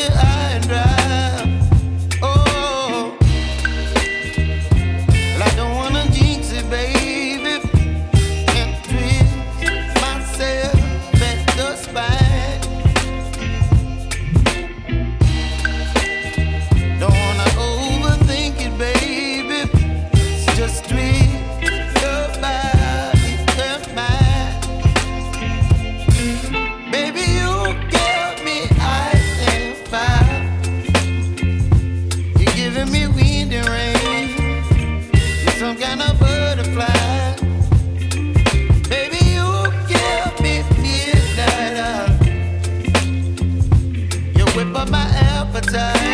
high and dry. Oh, well, I don't wanna jinx it, baby, and twist myself at the spine. Don't wanna overthink it, baby. It's just twist your body and mine. Baby, you give me ice and fire. You're giving me wind and rain. You're some kind of butterfly. Baby, you give me midnight. You whip up my appetite.